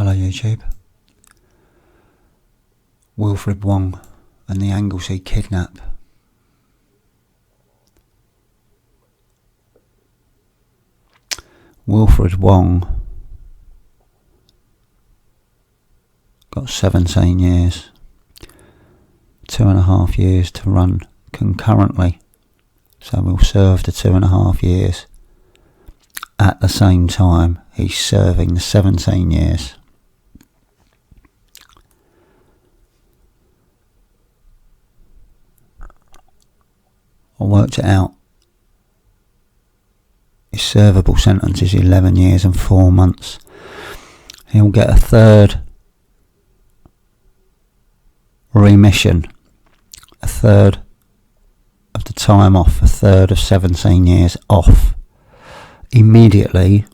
Hello YouTube. Wilfred Wong and the Anglesey Kidnap. Wilfred Wong got 17 years, 2.5 years to run concurrently, so we'll serve the 2.5 years at the same time he's serving the 17 years. I worked it out. His servable sentence is 11 years and 4 months. He'll get a third remission, a third of the time off, a third of 17 years off immediately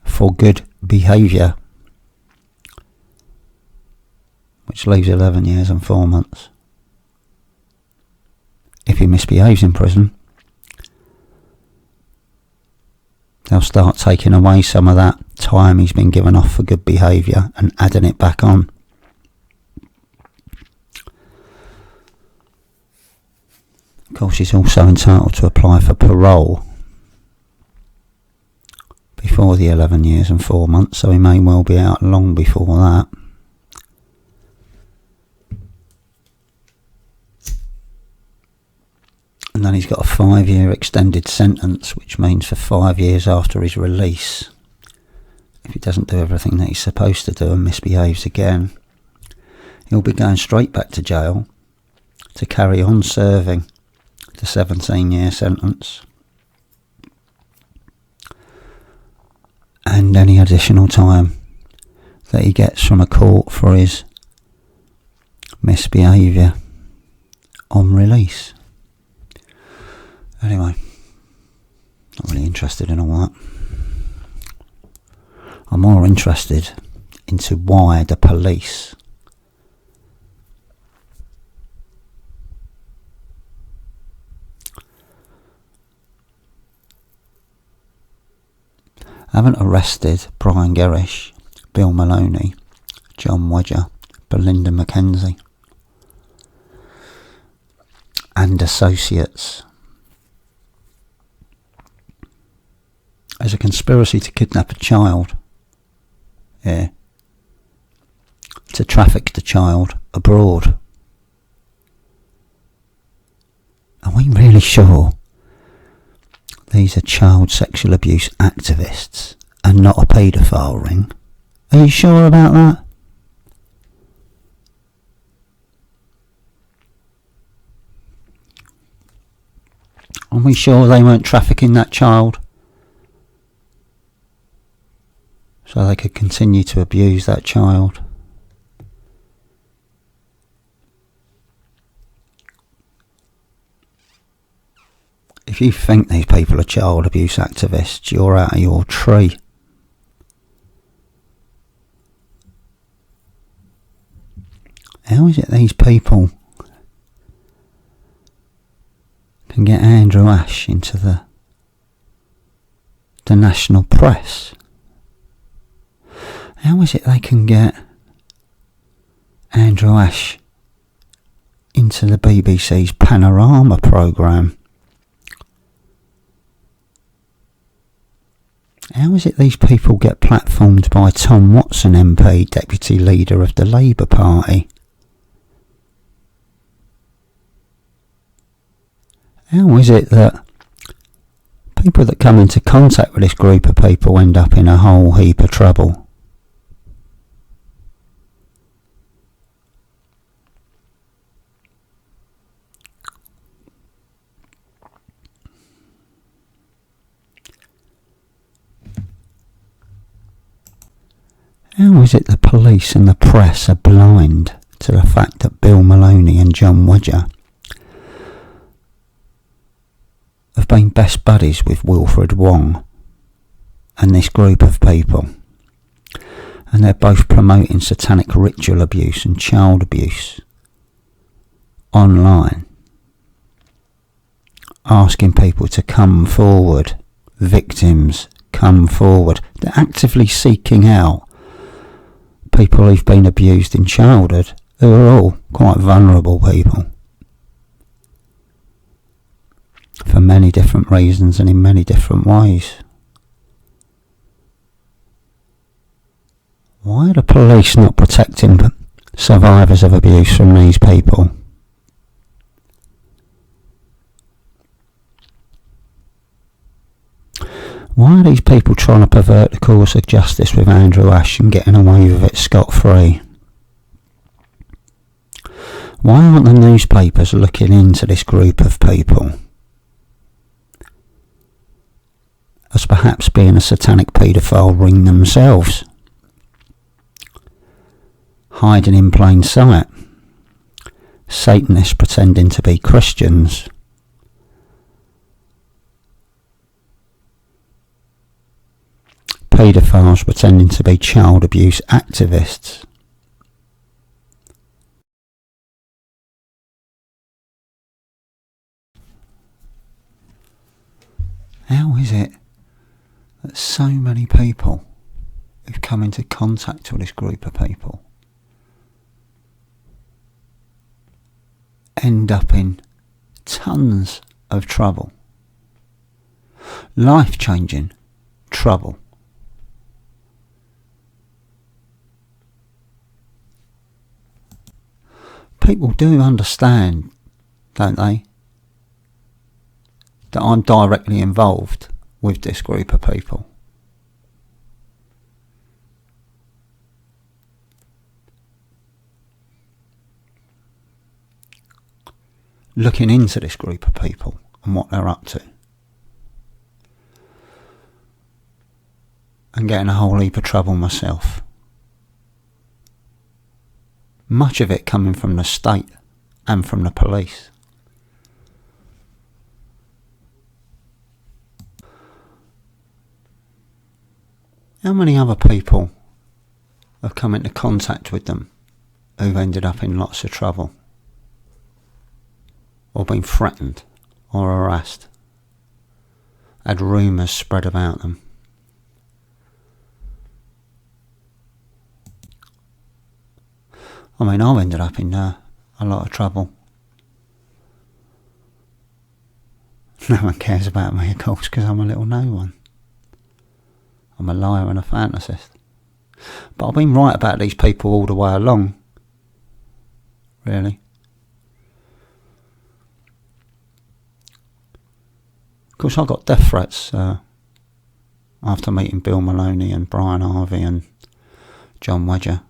for good behaviour, which leaves 11 years and 4 months. If he misbehaves in prison, they'll start taking away some of that time he's been given off for good behaviour and adding it back on. Of course, he's also entitled to apply for parole before the 11 years and 4 months, so he may well be out long before that. And then he's got a 5-year extended sentence, which means for 5 years after his release, if he doesn't do everything that he's supposed to do and misbehaves again, he'll be going straight back to jail to carry on serving the 17-year sentence and any additional time that he gets from a court for his misbehaviour on release. Anyway, not really interested in all that. I'm more interested into why the police haven't arrested Brian Gerrish, Bill Maloney, John Wedger, Belinda Mackenzie and associates as a conspiracy to kidnap a child, to traffic the child abroad. Are we really sure these are child sexual abuse activists and not a paedophile ring? Are you sure about that? Are we sure they weren't trafficking that child so they could continue to abuse that child? If you think these people are child abuse activists, you're out of your tree. How is it these people can get Andrew Ash into the national press? How is it they can get Andrew Ash into the BBC's Panorama programme? How is it these people get platformed by Tom Watson MP, Deputy Leader of the Labour Party? How is it that people that come into contact with this group of people end up in a whole heap of trouble? How is it the police and the press are blind to the fact that Bill Maloney and John Wedger have been best buddies with Wilfred Wong and this group of people, and they're both promoting satanic ritual abuse and child abuse online, asking people to come forward, victims come forward. They're actively seeking out people who've been abused in childhood, who are all quite vulnerable people for many different reasons and in many different ways. Why are the police not protecting survivors of abuse from these people? Why are these people trying to pervert the course of justice with Andrew Ash and getting away with it scot-free? Why aren't the newspapers looking into this group of people as perhaps being a satanic paedophile ring themselves, hiding in plain sight, Satanists pretending to be Christians, paedophiles pretending to be child abuse activists? How is it that so many people who've come into contact with this group of people end up in tons of trouble, life-changing trouble? People do understand, don't they, that I'm directly involved with this group of people. Looking into this group of people and what they're up to, and getting a whole heap of trouble myself. Much of it coming from the state and from the police. How many other people have come into contact with them who've ended up in lots of trouble, or been threatened or harassed, had rumours spread about them? I mean, I've ended up in a lot of trouble. No one cares about me, of course, because I'm a little no one. I'm a liar and a fantasist. But I've been right about these people all the way along, really. Of course, I got death threats after meeting Bill Maloney and Brian Harvey and John Wedger,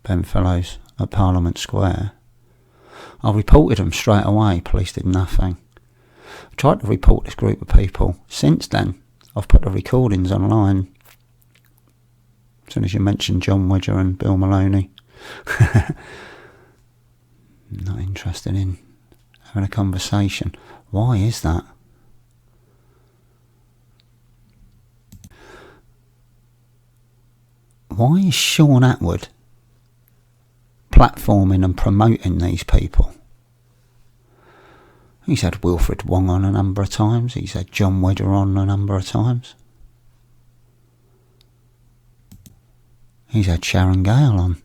Ben Fellows at Parliament Square. I reported them straight away. Police did nothing. I tried to report this group of people. Since then, I've put the recordings online. As soon as you mentioned John Wedger and Bill Maloney. Not interested in having a conversation. Why is that? Why is Sean Atwood platforming and promoting these people? He's had Wilfred Wong on a number of times. He's had John Wedger on a number of times. He's had Sharon Gale on.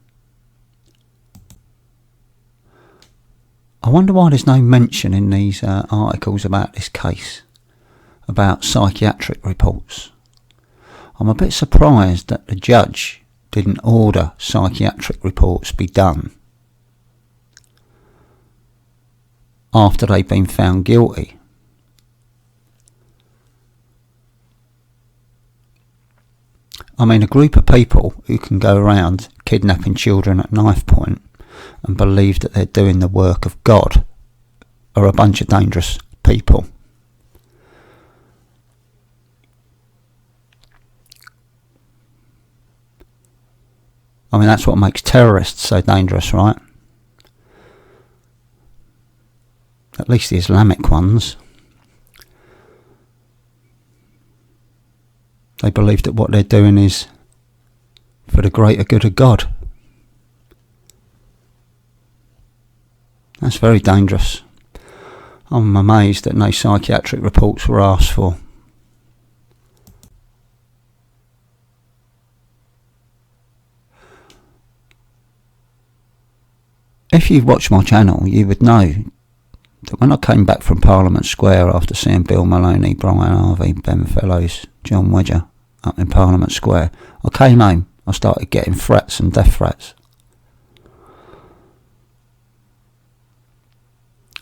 I wonder why there's no mention in these articles about this case, about psychiatric reports. I'm a bit surprised that the judge didn't order psychiatric reports be done after they've been found guilty. I mean, a group of people who can go around kidnapping children at knife point and believe that they're doing the work of God are a bunch of dangerous people. I mean, that's what makes terrorists so dangerous, right? At least the Islamic ones. They believe that what they're doing is for the greater good of God. That's very dangerous. I'm amazed that no psychiatric reports were asked for. If you've watched my channel, you would know that when I came back from Parliament Square after seeing Bill Maloney, Brian Harvey, Ben Fellows, John Wedger up in Parliament Square, I came home, I started getting threats and death threats.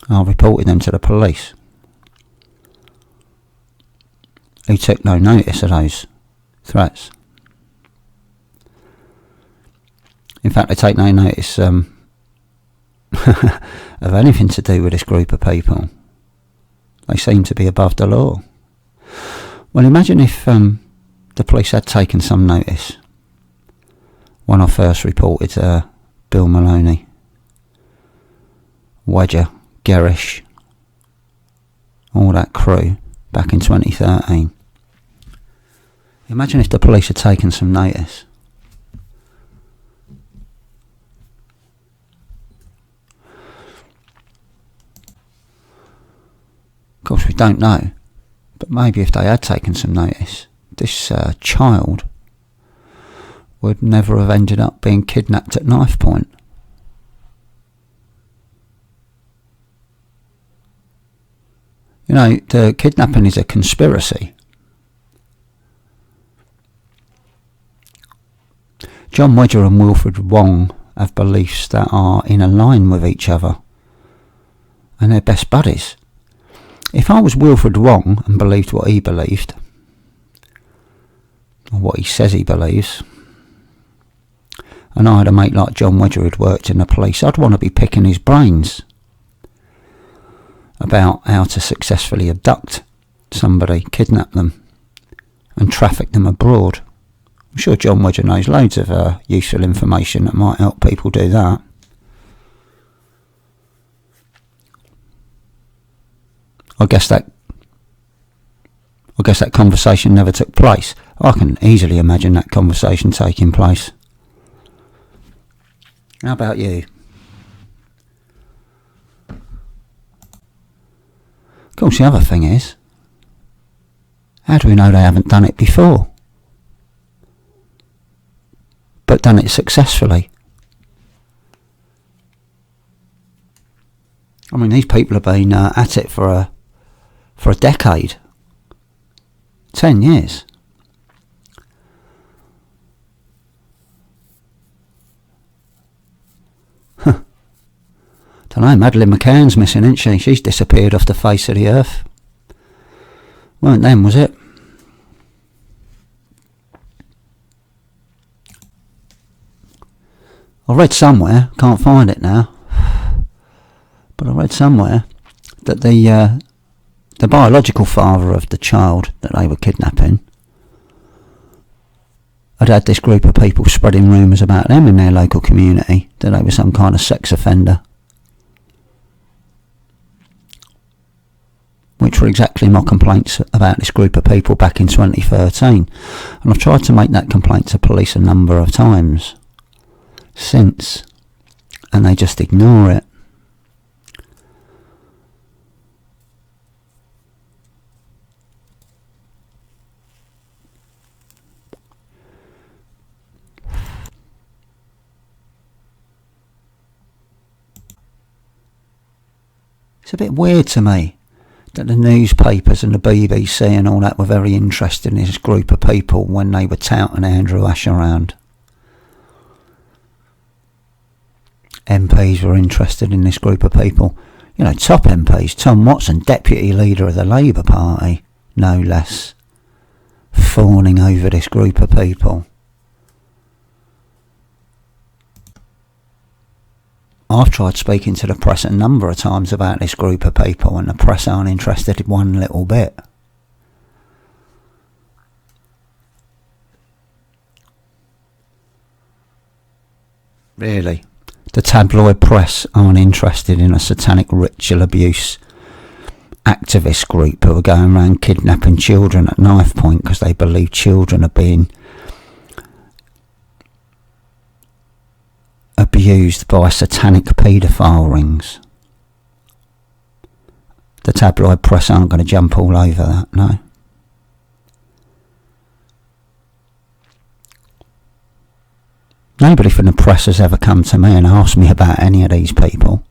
I reported them to the police, who took no notice of those threats. In fact, they take no notice of anything to do with this group of people. They seem to be above the law. Well, imagine if the police had taken some notice when I first reported Bill Maloney, Wedger, Gerish, all that crew back in 2013. Imagine if the police had taken some notice. Of course, we don't know, but maybe if they had taken some notice, this child would never have ended up being kidnapped at knife point. You know, the kidnapping is a conspiracy. John Wedger and Wilfred Wong have beliefs that are in a line with each other, and they're best buddies. If I was Wilfred Wong and believed what he believed, or what he says he believes, and I had a mate like John Wedger who'd worked in the police, I'd want to be picking his brains about how to successfully abduct somebody, kidnap them, and traffic them abroad. I'm sure John Wedger knows loads of useful information that might help people do that. I guess that conversation never took place. I can easily imagine that conversation taking place. How about you? Of course, the other thing is, how do we know they haven't done it before? But done it successfully? I mean, these people have been at it for a decade. 10 years. Don't know, Madeleine McCann's missing, isn't she? She's disappeared off the face of the earth. Weren't them, was it? I read somewhere, can't find it now, but I read somewhere that the biological father of the child that they were kidnapping had this group of people spreading rumours about them in their local community, that they were some kind of sex offender. Which were exactly my complaints about this group of people back in 2013. And I've tried to make that complaint to police a number of times since, and they just ignore it. It's a bit weird to me that the newspapers and the BBC and all that were very interested in this group of people when they were touting Andrew Ash around. MPs were interested in this group of people. You know, top MPs, Tom Watson, Deputy Leader of the Labour Party, no less, fawning over this group of people. I've tried speaking to the press a number of times about this group of people, and the press aren't interested one little bit. Really, the tabloid press aren't interested in a satanic ritual abuse activist group who are going around kidnapping children at knife point because they believe children are being abused by satanic paedophile rings. The tabloid press aren't going to jump all over that, no. Nobody from the press has ever come to me and asked me about any of these people.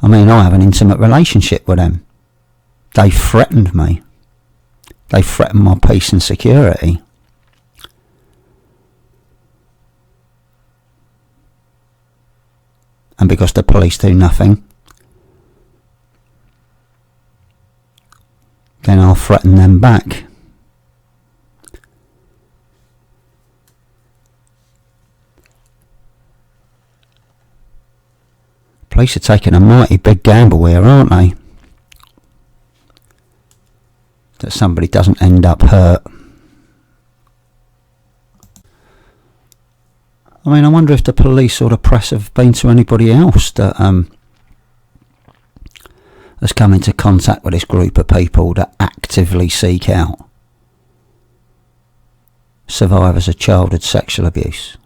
I mean, I have an intimate relationship with them. They threatened me. They threatened my peace and security. And because the police do nothing, then I'll threaten them back. Police are taking a mighty big gamble here, aren't they? That somebody doesn't end up hurt. I mean, I wonder if the police or the press have been to anybody else that has come into contact with this group of people that actively seek out survivors of childhood sexual abuse.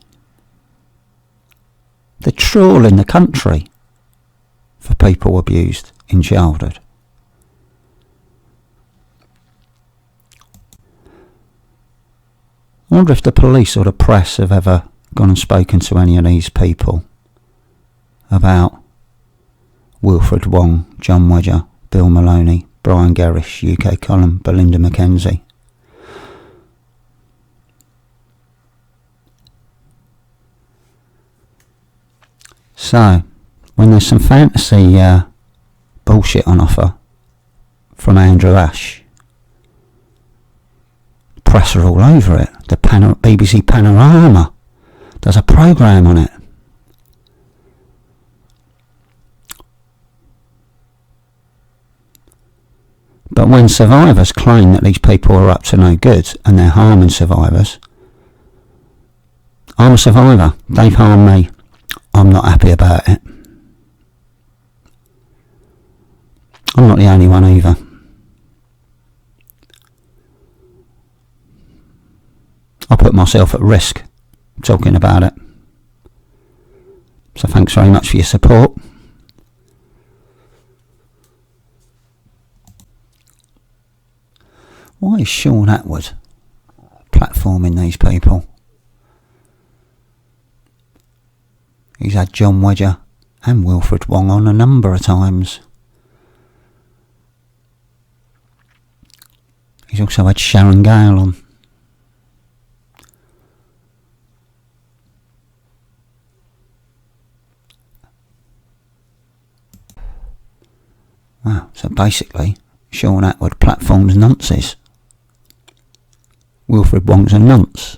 They're trawling the country for people abused in childhood. I wonder if the police or the press have ever gone and spoken to any of these people about Wilfred Wong, John Wedger, Bill Maloney, Brian Gerrish, UK Column, Belinda McKenzie. So, when there's some fantasy bullshit on offer from Andrew Ash, the press are all over it. The BBC Panorama does a programme on it. But when survivors claim that these people are up to no good and they're harming survivors, I'm a survivor. They've harmed me. I'm not happy about it. I'm not the only one either. I put myself at risk talking about it. So thanks very much for your support. Why is Sean Atwood platforming these people? He's had John Wedger and Wilfred Wong on a number of times. He's also had Sharon Gale on. Wow, so basically, Sean Atwood platforms nonces. Wilfred Wong's a nonce.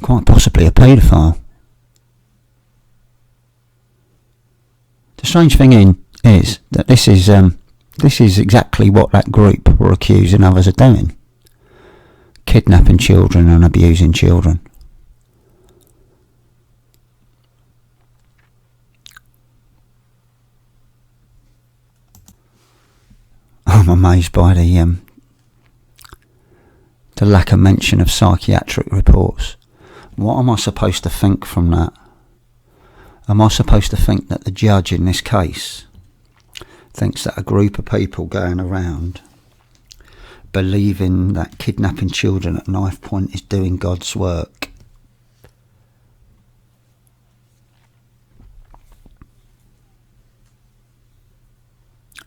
Quite possibly a paedophile. The strange thing is that this is exactly what that group were accusing others of doing. Kidnapping children and abusing children. I'm amazed by the lack of mention of psychiatric reports. What am I supposed to think from that? Am I supposed to think that the judge in this case thinks that a group of people going around believing that kidnapping children at knife point is doing God's work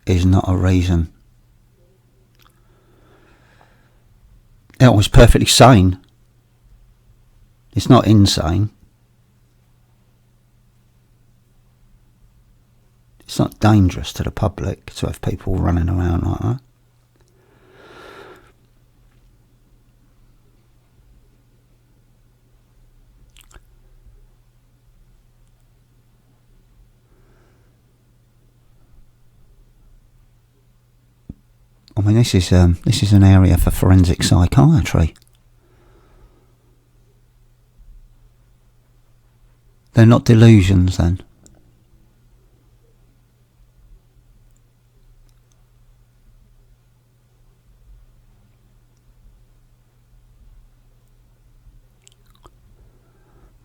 is not a reason? It was perfectly sane. It's not insane. It's not dangerous to the public to have people running around like that. I mean, this is an area for forensic psychiatry. They're not delusions, then.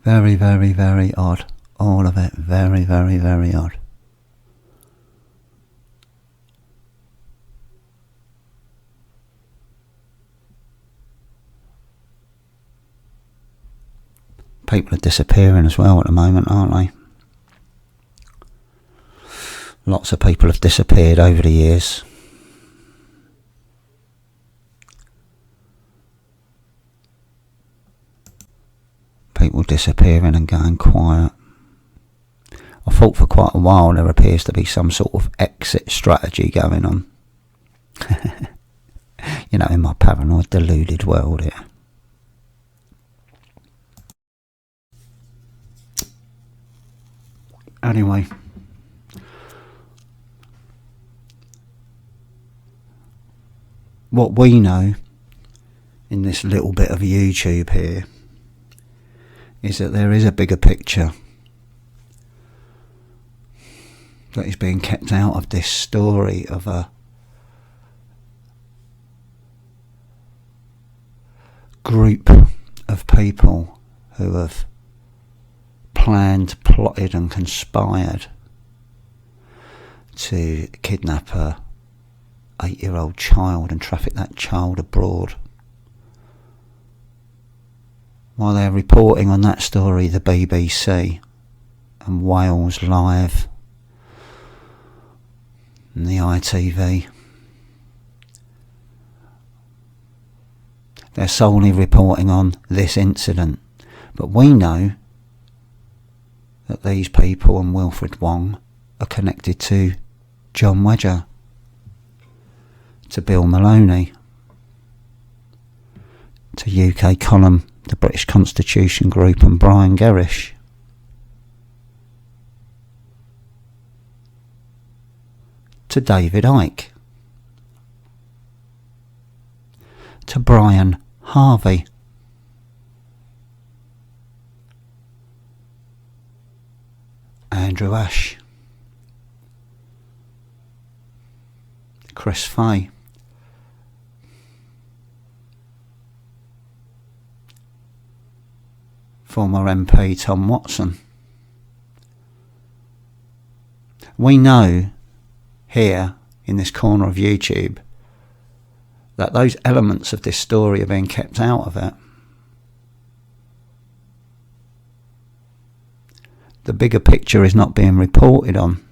Very, very, very odd. All of it. Very, very, very odd. People are disappearing as well at the moment, aren't they? Lots of people have disappeared over the years. People disappearing and going quiet. I thought for quite a while there appears to be some sort of exit strategy going on. You know, in my paranoid, deluded world here. Anyway, what we know in this little bit of YouTube here is that there is a bigger picture that is being kept out of this story of a group of people who have planned, plotted and conspired to kidnap a 8-year-old child and traffic that child abroad. While they're reporting on that story, the BBC and Wales Live and the ITV, they're solely reporting on this incident. But we know that these people and Wilfred Wong are connected to John Wedger, to Bill Maloney, to UK Column, the British Constitution Group and Brian Gerrish. To David Icke. To Brian Harvey. Andrew Ash. Chris Fay. Former MP Tom Watson. We know here in this corner of YouTube that those elements of this story are being kept out of it. The bigger picture is not being reported on,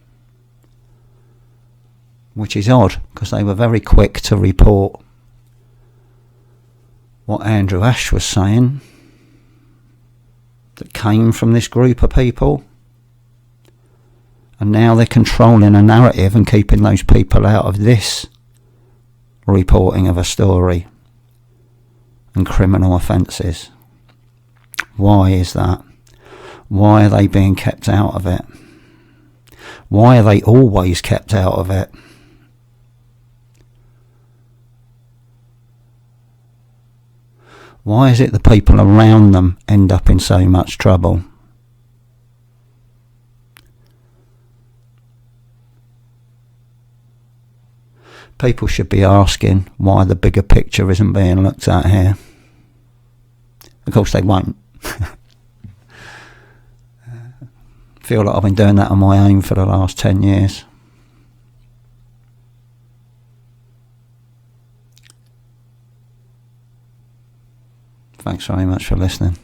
which is odd because they were very quick to report what Andrew Ash was saying that came from this group of people, and now they're controlling a narrative and keeping those people out of this reporting of a story and criminal offences. Why is that? Why are they being kept out of it? Why are they always kept out of it? Why is it the people around them end up in so much trouble? People should be asking why the bigger picture isn't being looked at here. Of course they won't. Feel like I've been doing that on my own for the last 10 years. Thanks very much for listening.